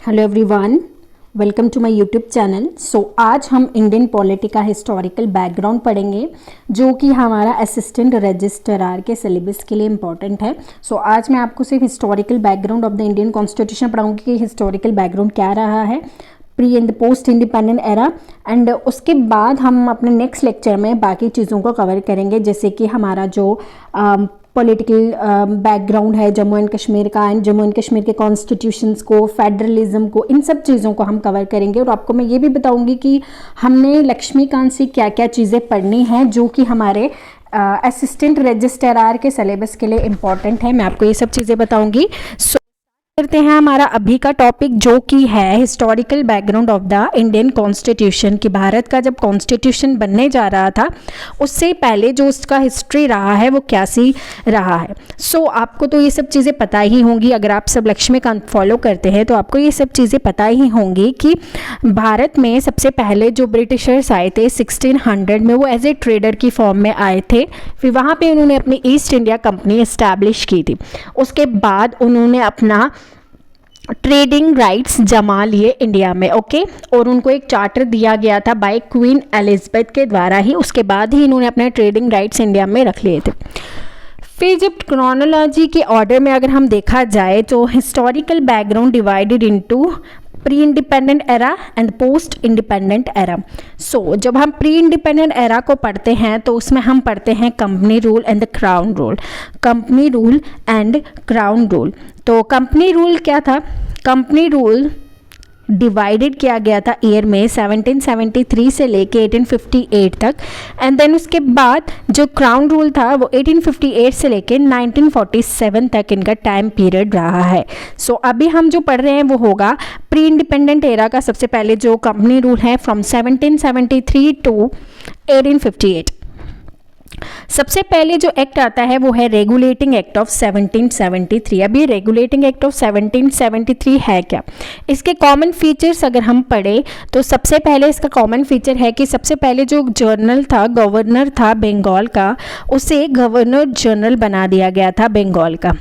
Hello everyone, welcome to my YouTube channel. आज हम Indian polity का हिस्टोरिकल बैकग्राउंड पढ़ेंगे जो कि हमारा असिस्टेंट रजिस्ट्रार के सिलेबस के लिए इम्पॉर्टेंट है। आज मैं आपको सिर्फ historical background of the Indian constitution पढ़ाऊंगी कि हिस्टोरिकल बैकग्राउंड क्या रहा है pre and post independent era, and उसके बाद हम अपने नेक्स्ट लेक्चर में बाकी चीज़ों को कवर करेंगे, जैसे कि हमारा जो पॉलिटिकल बैकग्राउंड है जम्मू एंड कश्मीर का, एंड जम्मू एंड कश्मीर के कॉन्स्टिट्यूशंस को, फेडरलिज्म को, इन सब चीज़ों को हम कवर करेंगे। और आपको मैं ये भी बताऊंगी कि हमने लक्ष्मीकांत से क्या क्या चीज़ें पढ़नी हैं जो कि हमारे असिस्टेंट रजिस्ट्रार के सिलेबस के लिए इम्पॉर्टेंट है। मैं आपको ये सब चीज़ें बताऊंगी। करते हैं हमारा अभी का टॉपिक जो कि है historical background of the Indian constitution, कि भारत का जब कॉन्स्टिट्यूशन बनने जा रहा था उससे पहले जो उसका हिस्ट्री रहा है वो कैसी रहा है। आपको तो ये सब चीज़ें पता ही होंगी, अगर आप सब लक्ष्मीकांत फॉलो करते हैं तो आपको ये सब चीज़ें पता ही होंगी कि भारत में सबसे पहले जो ब्रिटिशर्स आए थे 1600 में, वो एज ए ट्रेडर की फॉर्म में आए थे। फिर वहाँ पे उन्होंने अपनी ईस्ट इंडिया कंपनी इस्टेब्लिश की थी। उसके बाद उन्होंने अपना ट्रेडिंग राइट्स जमा लिए इंडिया में, ओके। और उनको एक चार्टर दिया गया था बाय क्वीन एलिजाबेथ के द्वारा ही, उसके बाद ही इन्होंने अपने ट्रेडिंग राइट्स इंडिया में रख लिए थे। फिर जब क्रोनोलॉजी के ऑर्डर में अगर हम देखा जाए तो historical background divided into pre independent era and post independent era. जब हम प्री इंडिपेंडेंट एरा को पढ़ते हैं तो उसमें हम पढ़ते हैं company rule and the crown rule. Company rule and crown rule. तो कंपनी रूल क्या था? कंपनी रूल डिवाइडेड किया गया था ईयर में 1773 से लेके 1858 तक, एंड देन उसके बाद जो क्राउन रूल था वो 1858 से लेके 1947 तक इनका टाइम पीरियड रहा है। अभी हम जो पढ़ रहे हैं वो होगा प्री इंडिपेंडेंट एरा का। सबसे पहले जो कंपनी रूल है फ्रॉम 1773 टू 1858। सबसे पहले जो एक्ट आता है वो है रेगुलेटिंग एक्ट ऑफ 1773। अब ये रेगुलेटिंग एक्ट ऑफ 1773 है क्या? इसके कॉमन फीचर्स अगर हम पढ़े तो सबसे पहले इसका कॉमन फीचर है कि सबसे पहले जो जनरल था, गवर्नर था बंगाल का, उसे गवर्नर जनरल बना दिया गया था बंगाल का।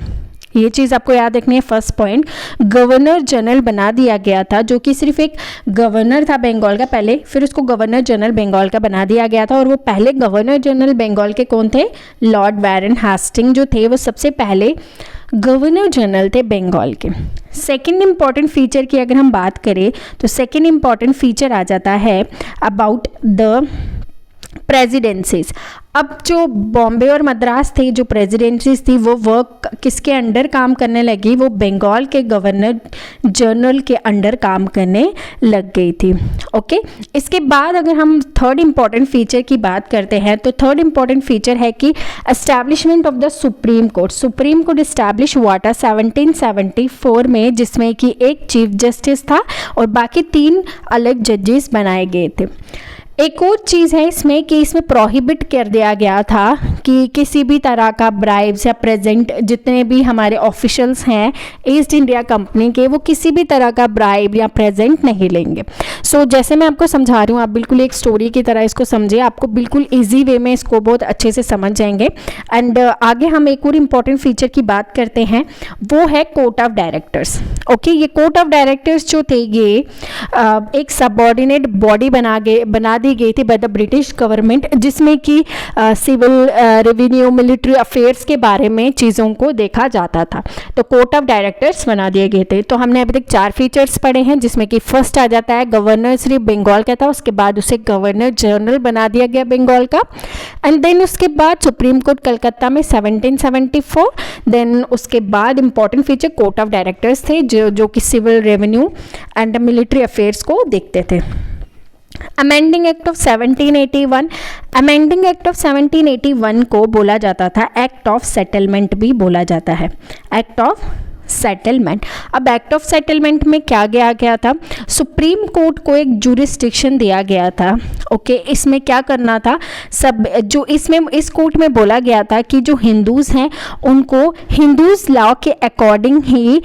ये चीज़ आपको याद रखनी है। फर्स्ट पॉइंट, गवर्नर जनरल बना दिया गया था, जो कि सिर्फ एक गवर्नर था बंगाल का पहले, फिर उसको गवर्नर जनरल बंगाल का बना दिया गया था। और वो पहले गवर्नर जनरल बंगाल के कौन थे? लॉर्ड वारन हेस्टिंग जो थे वो सबसे पहले गवर्नर जनरल थे बंगाल के। सेकेंड इंपॉर्टेंट फीचर की अगर हम बात करें तो सेकेंड इंपॉर्टेंट फीचर आ जाता है अबाउट द प्रेसिडेंसीज। अब जो बॉम्बे और मद्रास थे, जो प्रेसिडेंसीज थी, वो वर्क किसके अंडर काम करने लगी? वो बंगाल के गवर्नर जनरल के अंडर काम करने लग गई थी, ओके। इसके बाद अगर हम थर्ड इंपॉर्टेंट फीचर की बात करते हैं तो थर्ड इंपॉर्टेंट फीचर है कि establishment of the supreme court. Supreme court establish हुआ था 1774 में, जिसमें कि एक चीफ जस्टिस था और बाकी 3 अलग जजेस बनाए गए थे। एक और चीज़ है इसमें कि इसमें प्रोहिबिट कर दिया गया था कि किसी भी तरह का ब्राइब्स या प्रेजेंट, जितने भी हमारे ऑफिशियल्स हैं ईस्ट इंडिया कंपनी के, वो किसी भी तरह का ब्राइब या प्रेजेंट नहीं लेंगे। जैसे मैं आपको समझा रही हूँ, आप बिल्कुल एक स्टोरी की तरह इसको समझिए, आपको बिल्कुल ईजी वे में इसको बहुत अच्छे से समझ जाएंगे। एंड आगे हम एक और इम्पॉर्टेंट फीचर की बात करते हैं, वो है कोर्ट ऑफ डायरेक्टर्स, ओके। ये कोर्ट ऑफ डायरेक्टर्स जो थे ये एक सबऑर्डिनेट बॉडी बना दी गई थी बाय द ब्रिटिश गवर्नमेंट, जिसमें कि सिविल, रेवेन्यू, मिलिट्री अफेयर्स के बारे में चीज़ों को देखा जाता था। तो कोर्ट ऑफ डायरेक्टर्स बना दिए गए थे। तो हमने अभी तक 4 फीचर्स पढ़े हैं, जिसमें कि फर्स्ट आ जाता है गवर्नर सिर्फ बंगाल का था, उसके बाद उसे गवर्नर जनरल बना दिया गया बंगाल का, एंड देन उसके बाद सुप्रीम कोर्ट कलकत्ता में 1774। देन उसके बाद important feature court of directors थे जो कि civil, revenue and military affairs को देखते थे। Amending act of 1781। Amending act of 1781 को बोला जाता था एक्ट ऑफ सेटलमेंट भी बोला जाता है, एक्ट ऑफ सेटलमेंट। अब एक्ट ऑफ सेटलमेंट में क्या गया था? सुप्रीम कोर्ट को एक जुरिस्डिक्शन दिया गया था, ओके। इसमें क्या करना था? सब जो इसमें इस कोर्ट में बोला गया था कि जो हिंदूज़ हैं उनको हिंदूज लॉ के अकॉर्डिंग ही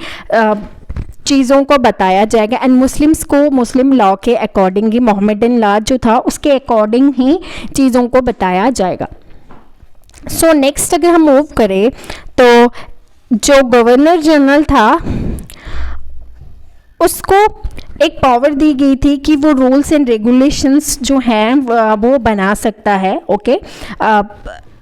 चीज़ों को बताया जाएगा, एंड मुस्लिम्स को मुस्लिम लॉ के अकॉर्डिंग ही, मोहम्मदन लॉ जो था उसके अकॉर्डिंग ही चीज़ों को बताया जाएगा। नेक्स्ट अगर हम मूव करें तो जो गवर्नर जनरल था उसको एक पावर दी गई थी कि वो रूल्स एंड रेगुलेशंस जो हैं वो बना सकता है, ओके,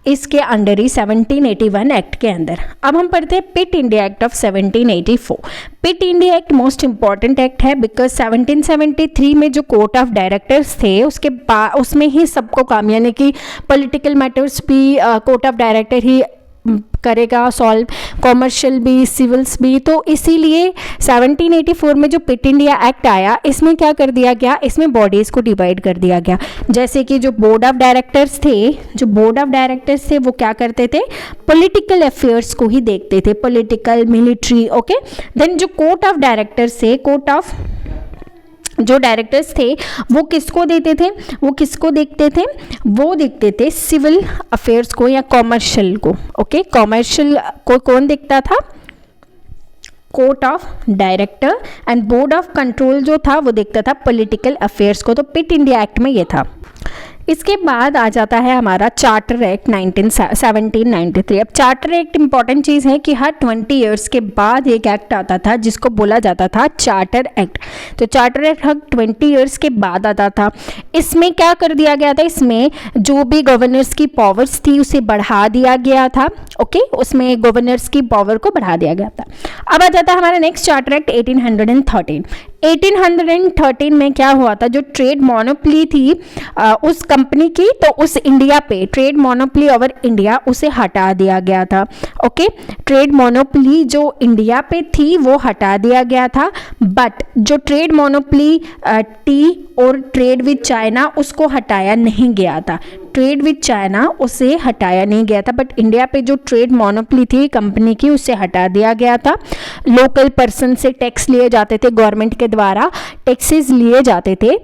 इसके अंडर ही 1781 एक्ट के अंदर। अब हम पढ़ते हैं Pitt India Act of 1784। Pitt India Act most important act है बिकॉज 1773 में जो कोर्ट ऑफ डायरेक्टर्स थे उसमें ही सबको काम, यानी कि पॉलिटिकल मैटर्स भी कोर्ट ऑफ डायरेक्टर ही करेगा सॉल्व, कॉमर्शियल भी, सिविल्स भी। तो इसीलिए 1784 में जो पिट इंडिया एक्ट आया, इसमें क्या कर दिया गया, इसमें बॉडीज़ को डिवाइड कर दिया गया। जैसे कि जो बोर्ड ऑफ डायरेक्टर्स थे वो क्या करते थे, पॉलिटिकल अफेयर्स को ही देखते थे, पॉलिटिकल, मिलिट्री, ओके। देन जो कोर्ट ऑफ डायरेक्टर्स जो डायरेक्टर्स थे वो किसको देखते थे, वो देखते थे सिविल अफेयर्स को या कॉमर्शियल को, ओके। कॉमर्शियल को कौन देखता था, court of director, and board of control जो था वो देखता था पॉलिटिकल अफेयर्स को। तो पिट इंडिया एक्ट में ये था। इसके बाद आ जाता है हमारा चार्टर एक्ट 1793। अब चार्टर एक्ट इंपॉर्टेंट चीज़ है कि हर 20 ईयर्स के बाद एक एक्ट आता था जिसको बोला जाता था चार्टर एक्ट। तो चार्टर एक्ट हर 20 ईयर्स के बाद आता था। इसमें क्या कर दिया गया था, इसमें जो भी गवर्नर्स की पावर्स थी उसे बढ़ा दिया गया था, ओके। उसमें गवर्नर्स की पावर को बढ़ा दिया गया था। अब आ जाता है हमारा नेक्स्ट चार्टर एक्ट 1813। 1813 में क्या हुआ था, जो ट्रेड मोनोपली थी उस कंपनी की, तो उस इंडिया पे ट्रेड मोनोपली ओवर इंडिया उसे हटा दिया गया था, ओके। ट्रेड मोनोपली जो इंडिया पे थी वो हटा दिया गया था, बट जो ट्रेड मोनोपली टी और ट्रेड विद चाइना उसको हटाया नहीं गया था। ट्रेड विद चाइना उसे हटाया नहीं गया था, बट इंडिया पे जो ट्रेड मोनोपली थी कंपनी की उसे हटा दिया गया था। लोकल पर्सन से टैक्स लिए जाते थे, गवर्नमेंट के द्वारा टैक्सेस लिए जाते थे।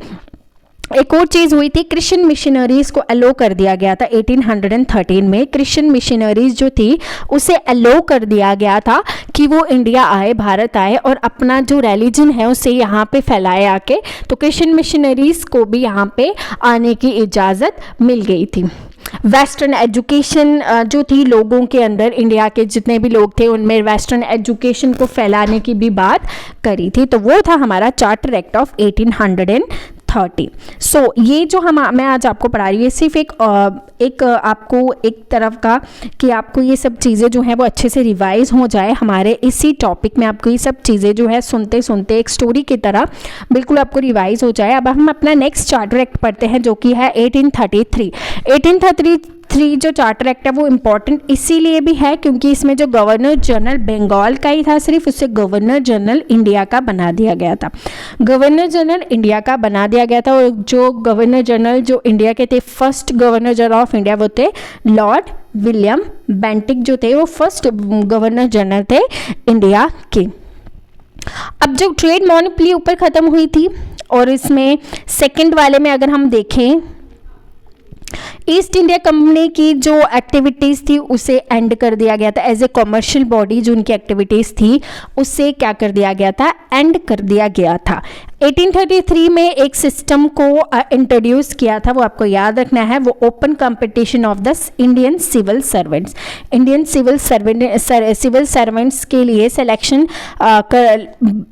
एक और चीज़ हुई थी, क्रिश्चियन मिशनरीज को अलो कर दिया गया था 1813 में। क्रिश्चियन मिशनरीज जो थी उसे अलो कर दिया गया था कि वो इंडिया आए, भारत आए और अपना जो रिलीजन है उसे यहाँ पे फैलाए आके। तो क्रिश्चियन मिशनरीज को भी यहाँ पे आने की इजाज़त मिल गई थी। वेस्टर्न एजुकेशन जो थी लोगों के अंदर, इंडिया के जितने भी लोग थे उनमें वेस्टर्न एजुकेशन को फैलाने की भी बात करी थी। तो वो था हमारा चार्टर एक्ट ऑफ 1830। सो ये जो मैं आज आपको पढ़ा रही हूँ सिर्फ एक आपको एक तरफ का कि आपको ये सब चीज़ें जो है वो अच्छे से रिवाइज हो जाए। हमारे इसी टॉपिक में आपको ये सब चीज़ें जो है सुनते सुनते एक स्टोरी की तरह बिल्कुल आपको रिवाइज हो जाए। अब हम अपना नेक्स्ट चार्टर एक्ट पढ़ते हैं जो कि है 1833। 1833 जो चार्टर एक्ट है वो इम्पॉर्टेंट इसीलिए भी है क्योंकि इसमें जो गवर्नर जनरल बंगाल का ही था सिर्फ, उसे गवर्नर जनरल इंडिया का बना दिया गया था। गवर्नर जनरल इंडिया का बना दिया गया था और जो गवर्नर जनरल जो इंडिया के थे, first governor general of India वो थे लॉर्ड विलियम बेंटिक जो थे, वो फर्स्ट गवर्नर जनरल थे इंडिया के। अब जो ट्रेड मोनोपोली ऊपर ख़त्म हुई थी और इसमें सेकंड वाले में अगर हम देखें, ईस्ट इंडिया कंपनी की जो एक्टिविटीज़ थी उसे एंड कर दिया गया था। एज ए कॉमर्शियल बॉडी जो उनकी एक्टिविटीज़ थी उससे क्या कर दिया गया था, एंड कर दिया गया था। 1833 में एक सिस्टम को इंट्रोड्यूस किया था, वो आपको याद रखना है, वो open competition of the Indian civil servants. Indian civil servants के लिए सिलेक्शन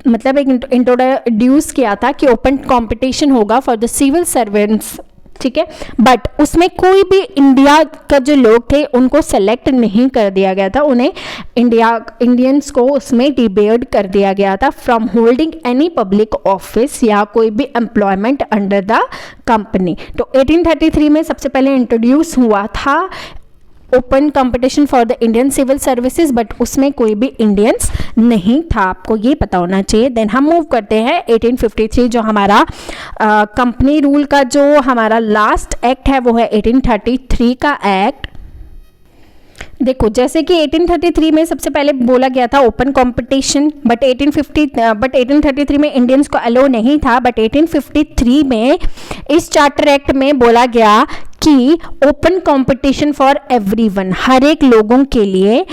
मतलब एक इंट्रोड्यूस किया था कि ओपन कंपटीशन होगा फॉर द सिविल सर्वेंट्स, ठीक है। बट उसमें कोई भी इंडिया का जो लोग थे उनको सेलेक्ट नहीं कर दिया गया था, उन्हें इंडियंस को उसमें डिबेयर्ड कर दिया गया था from holding any public office या कोई भी एम्प्लॉयमेंट अंडर द कंपनी। तो 1833 में सबसे पहले इंट्रोड्यूस हुआ था open competition for the Indian civil services, but उसमें कोई भी इंडियंस नहीं था, आपको ये पता होना चाहिए। देन हम मूव करते हैं 1853 जो हमारा कंपनी रूल का जो हमारा लास्ट एक्ट है वो है 1833 का एक्ट। देखो जैसे कि 1833 में सबसे पहले बोला गया था ओपन कंपटीशन, बट 1833 में इंडियंस को अलो नहीं था, बट 1853 में इस चार्टर एक्ट में बोला गया कि ओपन कंपटीशन फॉर एवरीवन, हर एक लोगों के लिए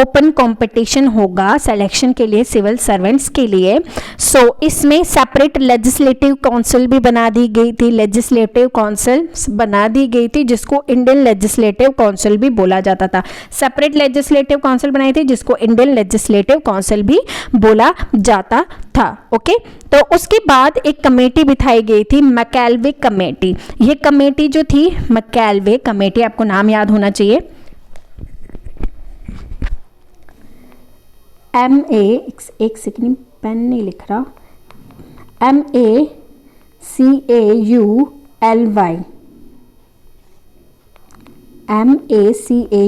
ओपन कंपटीशन होगा सिलेक्शन के लिए सिविल सर्वेंट्स के लिए। इसमें सेपरेट लेजिस्लेटिव काउंसिल भी बना दी गई थी, लेजिस्लेटिव काउंसिल बना दी गई थी जिसको इंडियन लेजिस्लेटिव काउंसिल भी बोला जाता था। सेपरेट लेजिस्लेटिव काउंसिल बनाई थी जिसको इंडियन लेजिस्लेटिव काउंसिल भी बोला जाता था। ओके, तो उसके बाद एक कमेटी बिठाई गई थी, मैकेलवे कमेटी। ये कमेटी जो थी मैकेलवे कमेटी, आपको नाम याद होना चाहिए, एक सेकंड पेन नहीं लिख रहा,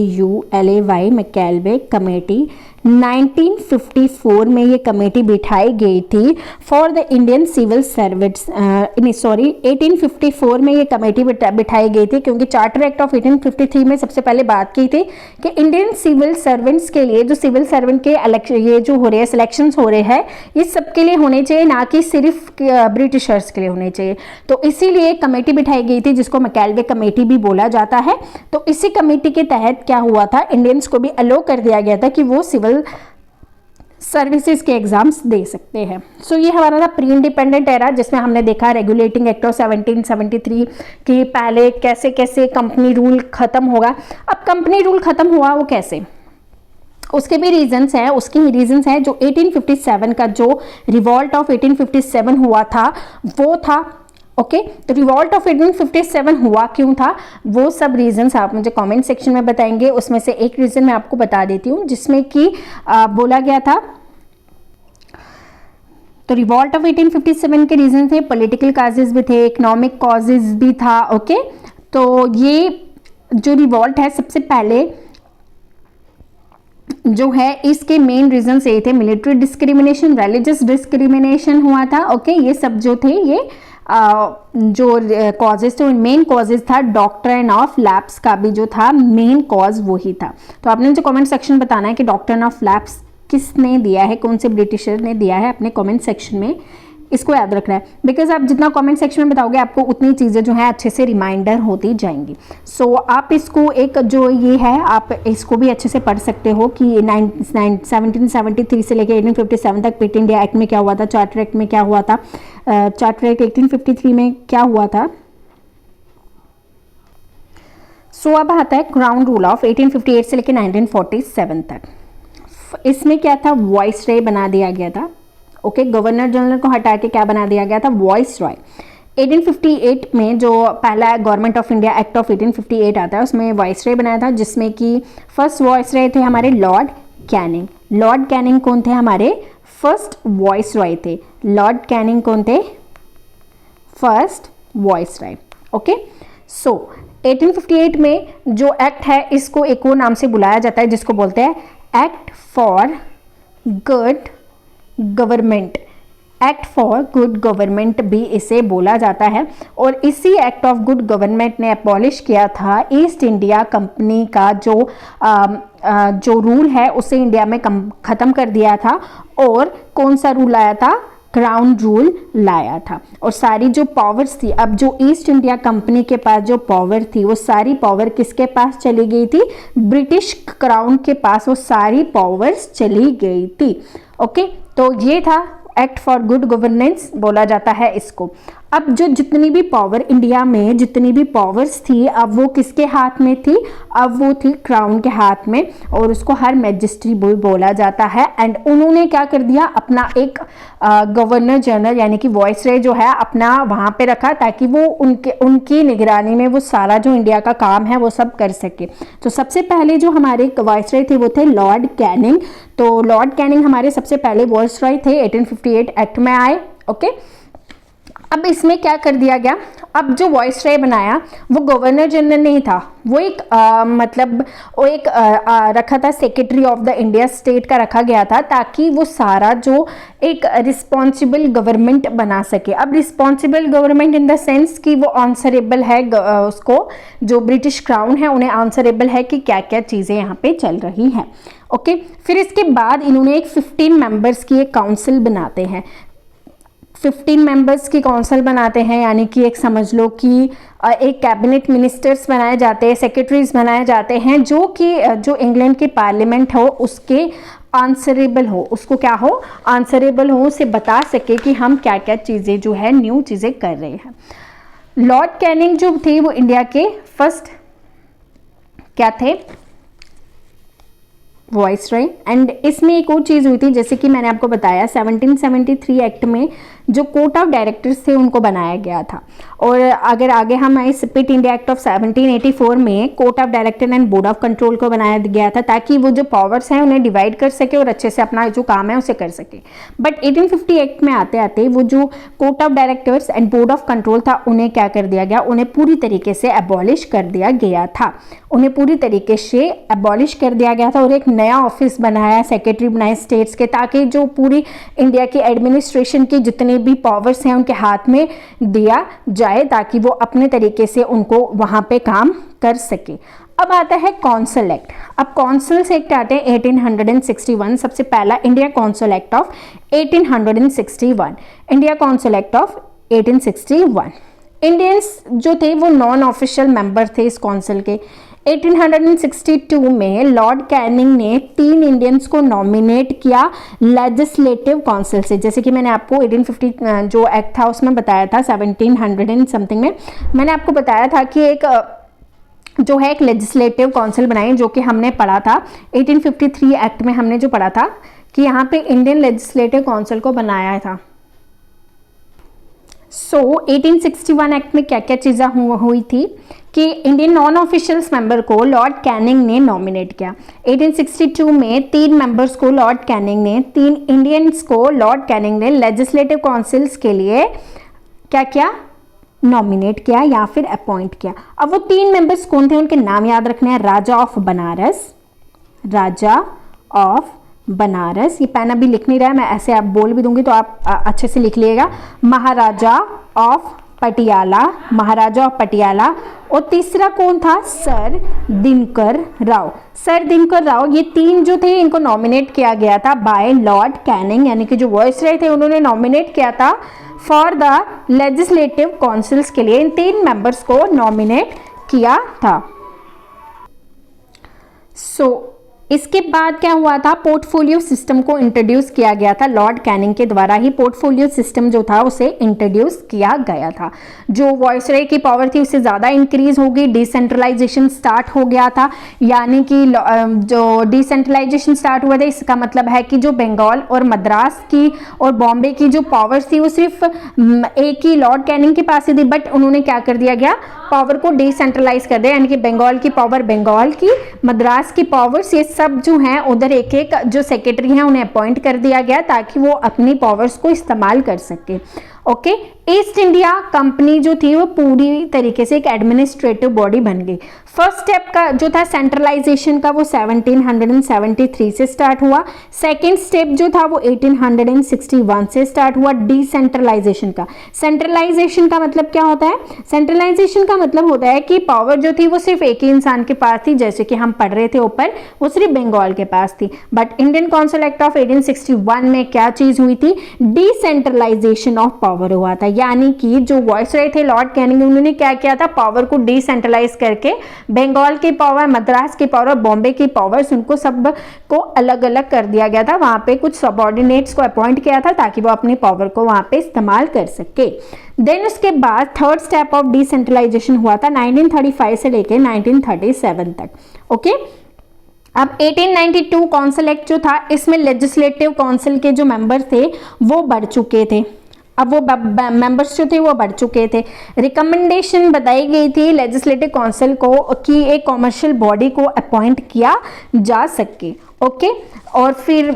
MACAULAY मैकेलवे कमेटी 1954 में ये कमेटी बिठाई गई थी for the Indian civil servants. 1854 में ये कमेटी बिठाई गई थी क्योंकि चार्टर एक्ट ऑफ 1853 में सबसे पहले बात की थी कि इंडियन सिविल सर्वेंट्स के लिए, जो सिविल सर्वेंट के इलेक्शन ये जो हो रहे हैं, सिलेक्शंस हो रहे हैं, ये सबके लिए होने चाहिए, ना कि सिर्फ ब्रिटिशर्स के लिए होने चाहिए। तो इसीलिए कमेटी बिठाई गई थी जिसको मैकेलवे कमेटी भी बोला जाता है। तो इसी कमेटी के तहत क्या हुआ था, इंडियंस को भी अलो कर दिया गया था कि वो सिविल सर्विसेज के एग्जाम्स दे सकते हैं। ये हमारा था प्री इंडिपेंडेंट एरा, जिसमें हमने देखा रेगुलेटिंग एक्ट ऑफ 1773 कि पहले कैसे कैसे कंपनी रूल खत्म होगा। अब कंपनी रूल खत्म हुआ वो कैसे, उसके भी रीजंस हैं, जो 1857 का जो रिवॉल्ट ऑफ 1857 हुआ था वो था। ओके, तो रिवॉल्ट ऑफ 1857 हुआ क्यों था, वो सब रीजंस आप मुझे कमेंट सेक्शन में बताएंगे। उसमें से एक रीजन मैं आपको बता देती हूँ जिसमें कि बोला गया था, तो रिवॉल्ट ऑफ 1857 के रीजन थे, पॉलिटिकल कॉजेज भी थे, इकोनॉमिक कॉजेज भी था। ओके, तो ये जो रिवॉल्ट है सबसे पहले जो है इसके मेन रीजन ये थे, मिलिट्री डिस्क्रिमिनेशन, रिलीजियस डिस्क्रिमिनेशन हुआ था। ओके, ये सब जो थे ये जो कॉजेज थे, मेन कॉजेज था डॉक्ट्रिन ऑफ लैप्स का भी जो था मेन कॉज वही था। तो आपने मुझे कमेंट सेक्शन बताना है कि डॉक्ट्रिन ऑफ लैप्स किसने दिया है, कौन से ब्रिटिशर ने दिया है, अपने कमेंट सेक्शन में इसको याद रखना है। बिकॉज आप जितना कमेंट सेक्शन में बताओगे आपको उतनी चीज़ें जो है अच्छे से रिमाइंडर होती जाएंगी। आप इसको एक जो ये है आप इसको भी अच्छे से पढ़ सकते हो कि 1773 से लेकर 1857 तक क्विट इंडिया एक्ट में क्या हुआ था, चार्टर एक्ट में क्या हुआ था, चार्टर एक्ट 1853 में क्या हुआ था। अब आता है क्राउन रूल ऑफ 1858 से लेकर 1947 तक। इसमें क्या था, वॉइस रॉय बना दिया गया था। ओके, गवर्नर जनरल को हटा के क्या बना दिया गया था, वॉइस रॉय। 1858 में जो पहला government of India Act of 1858 आता है उसमें वॉइस रॉय बनाया था, जिसमें कि फर्स्ट वॉइस रॉय थे हमारे लॉर्ड कैनिंग। लॉर्ड कैनिंग कौन थे, हमारे फर्स्ट वॉइस रॉय थे। लॉर्ड कैनिंग कौन थे, फर्स्ट वॉइस रॉय। ओके, 1858 में जो एक्ट है इसको एक और नाम से बुलाया जाता है जिसको बोलते हैं act for good government. Act for good government भी इसे बोला जाता है। और इसी एक्ट ऑफ गुड गवर्नमेंट ने अबॉलिश किया था ईस्ट इंडिया कंपनी का जो रूल है उसे इंडिया में ख़त्म कर दिया था। और कौन सा रूल आया था, क्राउन रूल लाया था। और सारी जो पावर्स थी, अब जो ईस्ट इंडिया कंपनी के पास जो पावर थी वो सारी पावर किसके पास चली गई थी, ब्रिटिश क्राउन के पास वो सारी पावर्स चली गई थी। ओके, तो ये था एक्ट फॉर गुड गवर्नेंस बोला जाता है इसको। अब जो जितनी भी पावर इंडिया में जितनी भी पावर्स थी अब वो किसके हाथ में थी, अब वो थी क्राउन के हाथ में, और उसको हर मैजिस्ट्री बोला जाता है। एंड उन्होंने क्या कर दिया, अपना एक गवर्नर जनरल यानी कि वॉइसरॉय जो है अपना वहाँ पे रखा ताकि वो उनकी निगरानी में वो सारा जो इंडिया का काम है वो सब कर सके। तो सबसे पहले जो हमारे वॉइसरॉय थे वो थे लॉर्ड कैनिंग। तो लॉर्ड कैनिंग हमारे सबसे पहले वॉइसरॉय थे, 1858 एक्ट में आए। ओके, अब इसमें क्या कर दिया गया, अब जो वॉइसरॉय बनाया वो गवर्नर जनरल नहीं था, वो एक रखा था secretary of the India state का रखा गया था ताकि वो सारा जो एक रिस्पॉन्सिबल गवर्नमेंट बना सके। अब responsible government in the sense कि वो आंसरेबल है, उसको जो ब्रिटिश क्राउन है उन्हें आंसरेबल है कि क्या क्या चीज़ें यहाँ पे चल रही हैं। ओके, फिर इसके बाद इन्होंने एक 15 मेंबर्स की एक काउंसिल बनाते हैं। 15 मेंबर्स की काउंसिल बनाते हैं, यानी कि एक समझ लो कि एक कैबिनेट मिनिस्टर्स बनाए जाते हैं, सेक्रेटरीज बनाए जाते हैं, जो कि जो इंग्लैंड की पार्लियामेंट हो उसके आंसरेबल हो, उसको क्या हो, आंसरेबल हो, उसे बता सके कि हम क्या क्या चीज़ें जो है न्यू चीज़ें कर रहे हैं। लॉर्ड कैनिंग जो थे वो इंडिया के फर्स्ट क्या थे, वॉइसरॉय। एंड इसमें एक और चीज़ हुई थी, जैसे कि मैंने आपको बताया 1773 एक्ट में जो कोर्ट ऑफ डायरेक्टर्स थे उनको बनाया गया था। और अगर आगे हम आए स्पिट इंडिया एक्ट ऑफ 1784 में court of director and board of control को बनाया गया था, ताकि वो जो पावर्स हैं उन्हें डिवाइड कर सके और अच्छे से अपना जो काम है उसे कर सके। बट 1850 एक्ट में आते आते वो जो court of directors and board of control था उन्हें क्या कर दिया गया, उन्हें पूरी तरीके से एबॉलिश कर दिया गया था, उन्हें पूरी तरीके से एबॉलिश कर दिया गया था। और एक नया ऑफिस बनाया, सेक्रेटरी बनाए स्टेट्स के, ताकि जो पूरी इंडिया की एडमिनिस्ट्रेशन की जितने भी पावर्स हैं उनके हाथ में दिया जाए, ताकि वो अपने तरीके से उनको वहां पे काम कर सके। अब आता है कौंसिल एक्ट। अब कौंसिल्स एक्ट आते हैं 1861। सबसे पहला India council act of 1861, India council act of 1861। Indians जो थे वो नॉन ऑफिशियल मेंबर थे इस कौंसिल के। 1862 में लॉर्ड कैनिंग ने 3 इंडियंस को नॉमिनेट किया लेजिस्लेटिव काउंसिल से। जैसे कि मैंने आपको 1850 जो एक्ट था उसमें बताया था, 1700 एंड समथिंग में मैंने आपको बताया था कि एक जो है एक लेजिस्लेटिव काउंसिल बनाई, जो कि हमने पढ़ा था 1853 एक्ट में हमने जो पढ़ा था कि यहाँ पे इंडियन लेजिस्लेटिव काउंसिल को बनाया था। 1861 एक्ट में क्या क्या चीज़ें हुई थी कि इंडियन नॉन ऑफिशियल्स मेंबर को लॉर्ड कैनिंग ने नॉमिनेट किया। 1862 में 3 मेंबर्स को लॉर्ड कैनिंग ने, 3 इंडियंस को लॉर्ड कैनिंग ने लेजिस्लेटिव काउंसिल्स के लिए क्या किया, नॉमिनेट किया या फिर अपॉइंट किया। अब वो 3 मेंबर्स कौन थे, उनके नाम याद रखने हैं। राजा ऑफ बनारस, राजा ऑफ बनारस, ये पेन अभी लिख नहीं रहा है, मैं ऐसे आप बोल भी दूंगी तो आप अच्छे से लिख लीजिएगा। Maharaja of Patiala, Maharaja of Patiala. और तीसरा कौन था, सर दिनकर राव। सर दिनकर राव, ये 3 जो थे इनको नॉमिनेट किया गया था बाय लॉर्ड कैनिंग, यानी कि जो वॉइसरॉय थे उन्होंने नॉमिनेट किया था फॉर द लेजिस्लेटिव काउंसिल्स के लिए। इन 3 मेंबर्स को नॉमिनेट किया था। इसके बाद क्या हुआ था, पोर्टफोलियो सिस्टम को इंट्रोड्यूस किया गया था। लॉर्ड कैनिंग के द्वारा ही पोर्टफोलियो सिस्टम जो था उसे इंट्रोड्यूस किया गया था। जो वॉइसरॉय की पावर थी उससे ज़्यादा इंक्रीज हो गई, डिसेंट्रलाइजेशन स्टार्ट हो गया था। यानी कि जो डिसेंट्रलाइजेशन स्टार्ट हुआ था, इसका मतलब है कि जो बंगाल और मद्रास की और बॉम्बे की जो पावर्स थी वो सिर्फ एक ही लॉर्ड कैनिंग के पास ही थी, बट उन्होंने क्या कर दिया गया, पावर को डिसेंट्रलाइज कर दिया। यानी कि बंगाल की पावर बंगाल की, मद्रास की पावर्स, ये सब जो हैं उधर एक एक जो सेक्रेटरी हैं उन्हें अपॉइंट कर दिया गया, ताकि वो अपनी पावर्स को इस्तेमाल कर सके। ओके, ईस्ट इंडिया कंपनी जो थी वो पूरी तरीके से एक एडमिनिस्ट्रेटिव बॉडी बन गई। फर्स्ट स्टेप का जो था सेंट्रलाइजेशन का, वो 1773 से स्टार्ट हुआ। सेकेंड स्टेप जो था वो 1861 से स्टार्ट हुआ, डिसेंट्रलाइजेशन का। सेंट्रलाइजेशन का मतलब क्या होता है, सेंट्रलाइजेशन का मतलब होता है कि पावर जो थी वो सिर्फ एक ही इंसान के पास थी, जैसे कि हम पढ़ रहे थे ऊपर, वो सिर्फ बंगाल के पास थी। But Indian council act of 1861 में क्या चीज हुई थी, डिसेंट्रलाइजेशन ऑफ पावर हुआ था। यानी कि जो वॉइसरॉय थे लॉर्ड कैनिंग, उन्होंने क्या किया था, पावर को डिसेंट्रलाइज करके बंगाल की पावर, मद्रास की पावर, बॉम्बे की पावर्स, उनको सब को अलग अलग कर दिया गया था। वहां पे कुछ सबऑर्डिनेट्स को अपॉइंट किया था ताकि वो अपनी पावर को वहां पे इस्तेमाल कर सके। देन उसके बाद थर्ड स्टेप ऑफ डिसेंट्रलाइजेशन हुआ था 1935 से लेके 1937 तक। ओके, अब 1892 काउंसिल एक्ट जो था, इसमें लेजिस्लेटिव काउंसिल के जो मेंबर थे वो बढ़ चुके थे। अब वो मेंबर्स जो थे वो बढ़ चुके थे। रिकमेंडेशन बताई गई थी लेजिस्लेटिव काउंसिल को कि एक कॉमर्शियल बॉडी को अपॉइंट किया जा सके। ओके, और फिर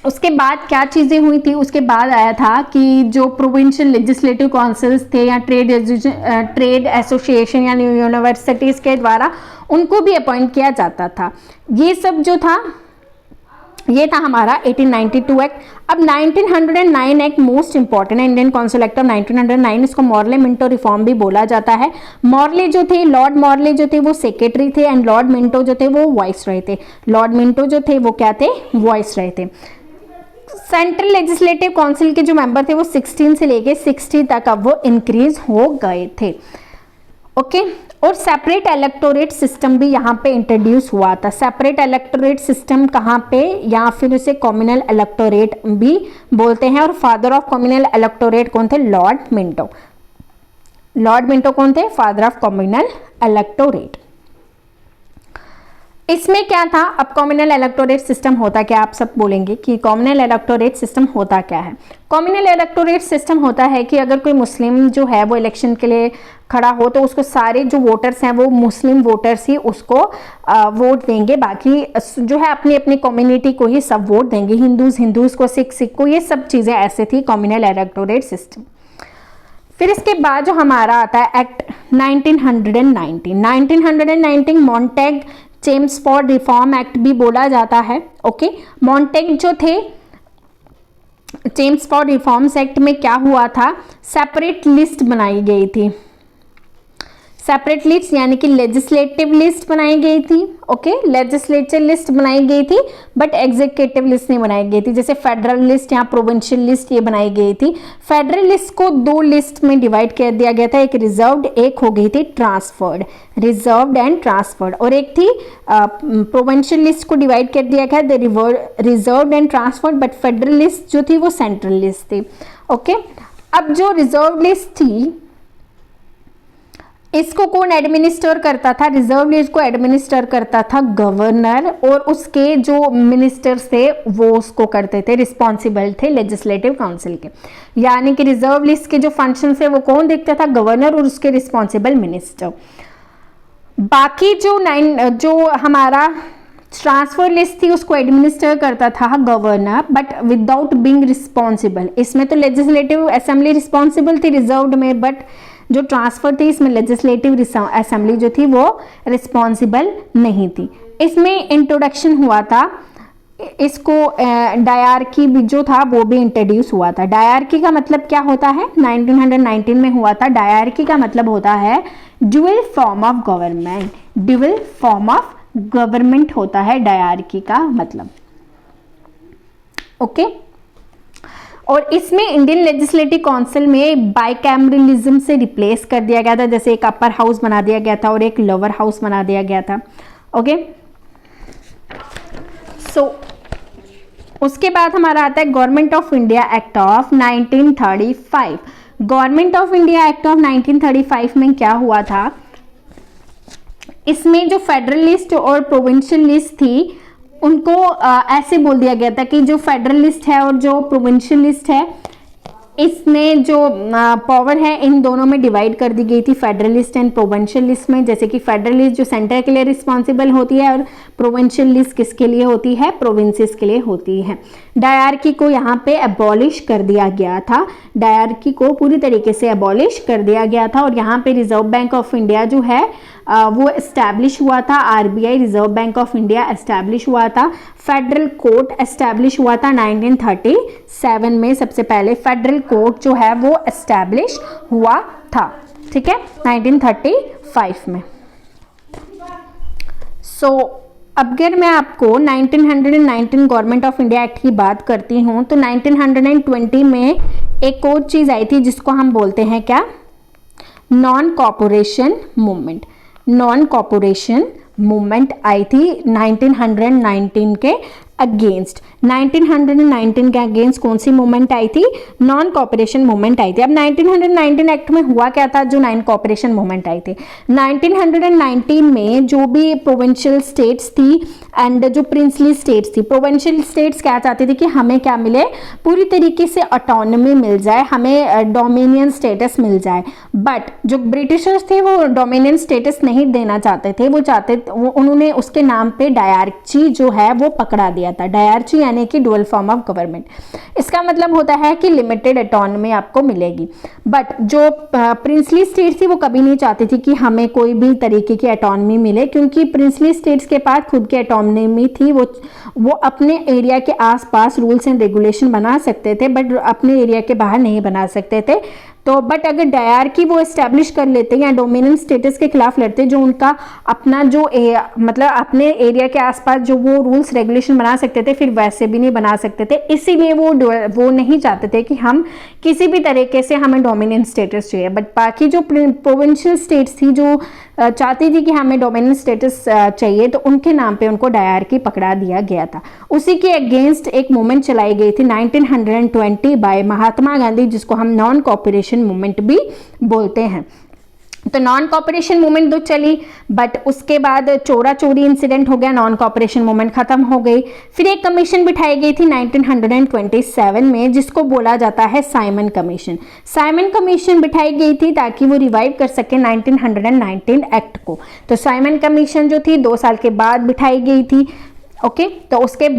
उसके बाद क्या चीज़ें हुई थी, उसके बाद आया था कि जो प्रोविंशियल लेजिस्लेटिव काउंसिल्स थे या ट्रेड एसोसिएशन यानी यूनिवर्सिटीज़ के द्वारा उनको भी अपॉइंट किया जाता था। ये सब जो था ये था हमारा 1892 एक्ट। अब 1909 एक्ट मोस्ट इंपॉर्टेंट है, इंडियन काउंसिल एक्ट ऑफ 1909। इसको मॉर्ले मिंटो रिफॉर्म भी बोला जाता है। मॉर्ले जो थे, लॉर्ड मॉर्ले जो थे वो सेक्रेटरी थे एंड लॉर्ड मिंटो जो थे वो वॉइसरॉय थे। लॉर्ड मिंटो जो थे वो क्या थे, वॉइसरॉय थे। सेंट्रल लेजिस्लेटिव काउंसिल के जो मेंबर थे वो 16 से लेके 60 तक अब वो इंक्रीज हो गए थे। ओके, और सेपरेट इलेक्टोरेट सिस्टम भी यहाँ पे इंट्रोड्यूस हुआ था। सेपरेट इलेक्टोरेट सिस्टम कहाँ पे, या फिर उसे कम्युनल इलेक्टोरेट भी बोलते हैं। और फादर ऑफ कम्युनल इलेक्टोरेट कौन थे? Lord Minto. लॉर्ड मिंटो कौन थे? Father of communal electorate. इसमें क्या था? अब कम्युनल इलेक्टोरेट सिस्टम होता क्या? आप सब बोलेंगे कि कम्युनल इलेक्टोरेट सिस्टम होता क्या है। कम्युनल इलेक्टोरेट सिस्टम होता है कि अगर कोई मुस्लिम जो है वो इलेक्शन के लिए खड़ा हो तो उसको सारे जो वोटर्स हैं वो मुस्लिम वोटर्स ही उसको वोट देंगे, बाकी जो है अपनी अपनी कम्युनिटी को ही सब वोट देंगे, हिंदूज को, सिख को, ये सब चीज़ें ऐसे थी कम्युनल इलेक्टोरेट सिस्टम। फिर इसके बाद जो हमारा आता है act 1919 Montague Chelmsford reform act भी बोला जाता है। ओके, मॉन्टेग जो थे, चेम्सफोर्ड रिफॉर्म्स एक्ट में क्या हुआ था? सेपरेट लिस्ट बनाई गई थी। सेपरेट लिस्ट यानी कि लेजिस्लेटिव लिस्ट बनाई गई थी। ओके, लेजिस्लेचर लिस्ट बनाई गई थी बट एग्जीक्यूटिव लिस्ट नहीं बनाई गई थी। जैसे फेडरल लिस्ट या प्रोविंशियल लिस्ट ये बनाई गई थी। फेडरल लिस्ट को दो लिस्ट में डिवाइड कर दिया गया था, एक रिजर्व्ड, एक हो गई थी ट्रांसफर्ड, रिजर्व्ड एंड ट्रांसफर्ड, और एक थी प्रोविंशियल लिस्ट को डिवाइड कर दिया गया reserved and transferred, but federal list जो थी वो सेंट्रल लिस्ट थी। ओके, अब जो रिजर्व लिस्ट थी इसको कौन एडमिनिस्टर करता था? रिजर्व लिस्ट को एडमिनिस्टर करता था गवर्नर, और उसके जो मिनिस्टर्स थे वो उसको करते थे, रिस्पॉन्सिबल थे लेजिस्लेटिव काउंसिल के। यानी कि रिजर्व लिस्ट के जो फंक्शंस है वो कौन देखता था? गवर्नर और उसके रिस्पॉन्सिबल मिनिस्टर। बाकी जो हमारा ट्रांसफर लिस्ट थी उसको एडमिनिस्टर करता था governor, but without being responsible. इसमें तो लेजिस्लेटिव असेंबली रिस्पॉन्सिबल थी रिजर्व्ड में, बट जो ट्रांसफर थी इसमें लेजिस्लेटिव असेंबली जो थी वो रिस्पॉन्सिबल नहीं थी। इसमें इंट्रोडक्शन हुआ था, इसको डायरकी भी जो था वो भी इंट्रोड्यूस हुआ था। डायरकी का मतलब क्या होता है? 1919 में हुआ था। डायरकी का मतलब होता है dual form of government. Dual form of government होता है डायरकी का मतलब। ओके, और इसमें इंडियन लेजिस्लेटिव काउंसिल में बाइकैमरलिज्म से रिप्लेस कर दिया गया था। जैसे एक अपर हाउस बना दिया गया था और एक लोअर हाउस बना दिया गया था। ओके, सो उसके बाद हमारा आता है government of India Act of 1935। Government of India Act of 1935 में क्या हुआ था? इसमें जो फेडरल लिस्ट और प्रोविंशियल लिस्ट थी उनको ऐसे बोल दिया गया था कि जो फेडरल लिस्ट है और जो प्रोविंशियल लिस्ट है इसमें जो पावर है इन दोनों में डिवाइड कर दी गई थी, federal list and provincial list में। जैसे कि फेडरल लिस्ट जो सेंटर के लिए रिस्पॉन्सिबल होती है और प्रोविंशियल लिस्ट किसके लिए होती है? प्रोविंसेस के लिए होती है। डायरकी को यहाँ पे अबॉलिश कर दिया गया था। डायरकी को पूरी तरीके से अबॉलिश कर दिया गया था, और यहाँ पे रिजर्व बैंक ऑफ इंडिया जो है वो एस्टैब्लिश हुआ था। RBI, reserve bank of India establish हुआ था। फेडरल कोर्ट एस्टैब्लिश हुआ था 1937 में। सबसे पहले फेडरल कोर्ट जो है वो एस्टैब्लिश हुआ था, ठीक है, 1935 में। सो अगर मैं आपको 1919 गवर्नमेंट ऑफ इंडिया एक्ट की बात करती हूँ तो 1920 में एक और चीज़ आई थी जिसको हम बोलते हैं क्या? Non corporation movement. Non corporation movement आई थी 1919 के अगेंस्ट। 1919 के अगेंस्ट कौन सी मूवमेंट आई थी? नॉन कॉर्पोरेशन मूवमेंट आई थी। अब 1919 एक्ट में हुआ क्या था जो नॉन कॉर्पोरेशन मूवमेंट आई थी? 1919 में जो भी प्रोविंशियल स्टेट्स थी एंड जो प्रिंसली स्टेट्स थी, प्रोविंशियल स्टेट्स क्या चाहती थी कि हमें क्या मिले? पूरी तरीके से ऑटोनॉमी मिल जाए, हमें डोमिनियन स्टेटस मिल जाए। बट जो ब्रिटिशर्स थे वो डोमिनियन स्टेटस नहीं देना चाहते थे, उन्होंने उसके नाम पे डायरची जो है वो पकड़ा दिया था। डायरची यानी कि डुअल फॉर्म ऑफ गवर्नमेंट। इसका मतलब होता है कि लिमिटेड ऑटोनॉमी आपको मिलेगी। बट जो प्रिंसली स्टेट्स थी वो कभी नहीं चाहती थी कि हमें कोई भी तरीके की ऑटोनॉमी मिले, क्योंकि प्रिंसली स्टेट्स के पास खुद की ऑटोनॉमी थी, वो वो अपने एरिया के आसपास रूल्स एंड रेगुलेशन बना सकते थे, बट अपने एरिया के बाहर नहीं बना सकते थे। तो बट अगर डायरकी वो इस्टेब्लिश कर लेते या डोमिनेंट स्टेटस के खिलाफ लड़ते, जो उनका अपना जो मतलब अपने एरिया के आसपास जो वो रूल्स रेगुलेशन बना सकते थे, फिर वैसे भी नहीं बना सकते थे। इसीलिए वो नहीं चाहते थे कि हम किसी भी तरीके से हमें डोमिनेंट स्टेटस चाहिए। बट बाकी जो प्रोविंशियल स्टेट्स थी जो चाहती थी कि हमें डोमिनेंट स्टेटस चाहिए, तो उनके नाम पे उनको डायरकी पकड़ा दिया गया था। उसी के अगेंस्ट एक मूवमेंट चलाई गई थी 1920 बाय महात्मा गांधी, जिसको हम नॉन कॉपरेशन मूवमेंट भी बोलते हैं। तो नॉन कॉपरेशन मूवमेंट तो चली, बट उसके बाद चोरा चोरी इंसिडेंट हो गया, नॉन कॉपरेशन मूवमेंट खत्म हो गई। फिर एक कमीशन बिठाई गई थी 1927 में, जिसको बोला जाता है साइमन कमीशन। साइमन कमीशन बिठाई गई थी ताकि वो रिवाइव कर सके 1919 एक्ट को। तो साइमन कमीशन जो थी 2 साल के बाद बिठाई गई थी। ओके, तो उसके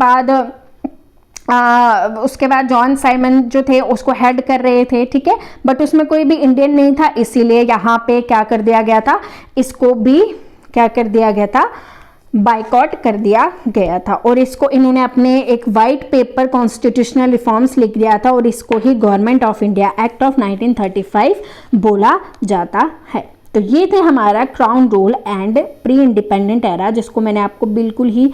बाद जॉन साइमन जो थे उसको हेड कर रहे थे, ठीक है, बट उसमें कोई भी इंडियन नहीं था, इसीलिए यहाँ पे क्या कर दिया गया था, इसको भी क्या कर दिया गया था, बाइकआउट कर दिया गया था। और इसको इन्होंने अपने एक वाइट पेपर कॉन्स्टिट्यूशनल रिफॉर्म्स लिख दिया था, और इसको ही government of India Act of 1935 बोला जाता है। तो ये थे हमारा crown rule and pre independent era, जिसको मैंने आपको बिल्कुल ही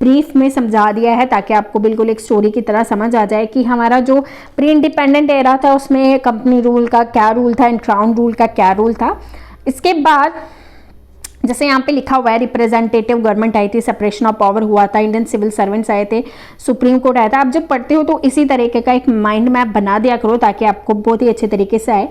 ब्रीफ में समझा दिया है, ताकि आपको बिल्कुल एक स्टोरी की तरह समझ आ जाए कि हमारा जो प्री इंडिपेंडेंट एरा था उसमें कंपनी रूल का क्या रूल था एंड क्राउन रूल का क्या रूल था। इसके बाद जैसे यहाँ पे लिखा हुआ है, रिप्रेजेंटेटिव गवर्नमेंट आई थी, सेपरेशन ऑफ पावर हुआ था, इंडियन सिविल सर्वेंट्स आए थे, सुप्रीम कोर्ट आया था। आप जब पढ़ते हो तो इसी तरीके का एक माइंड मैप बना दिया करो, ताकि आपको बहुत ही अच्छे तरीके से आए।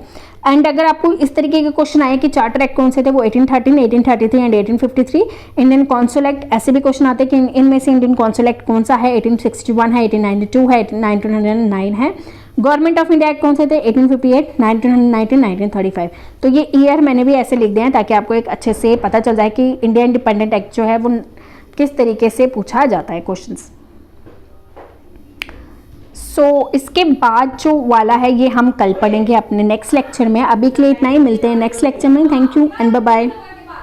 एंड अगर आपको इस तरीके के क्वेश्चन आए कि चार्टर एक्ट कौन से थे, वो 1813, 1833 एंड 1853। इंडियन कौंसिल एक्ट, ऐसे भी क्वेश्चन आते हैं कि इनमें से इंडियन कौंसिल एक्ट कौन सा है, 1861 है, 1892 है, 1909 है। गवर्नमेंट ऑफ इंडिया एक्ट कौन से थे, 1858, 1919, 1935। तो ये ईयर मैंने भी ऐसे लिख दिए हैं ताकि आपको एक अच्छे से पता चल जाए कि इंडिया इंडिपेंडेंट एक्ट जो है वो किस तरीके से पूछा जाता है क्वेश्चंस। सो इसके बाद जो वाला है ये हम कल पढ़ेंगे अपने नेक्स्ट लेक्चर में। अभी के लिए इतना ही, मिलते हैं नेक्स्ट लेक्चर में। Thank you and bye bye.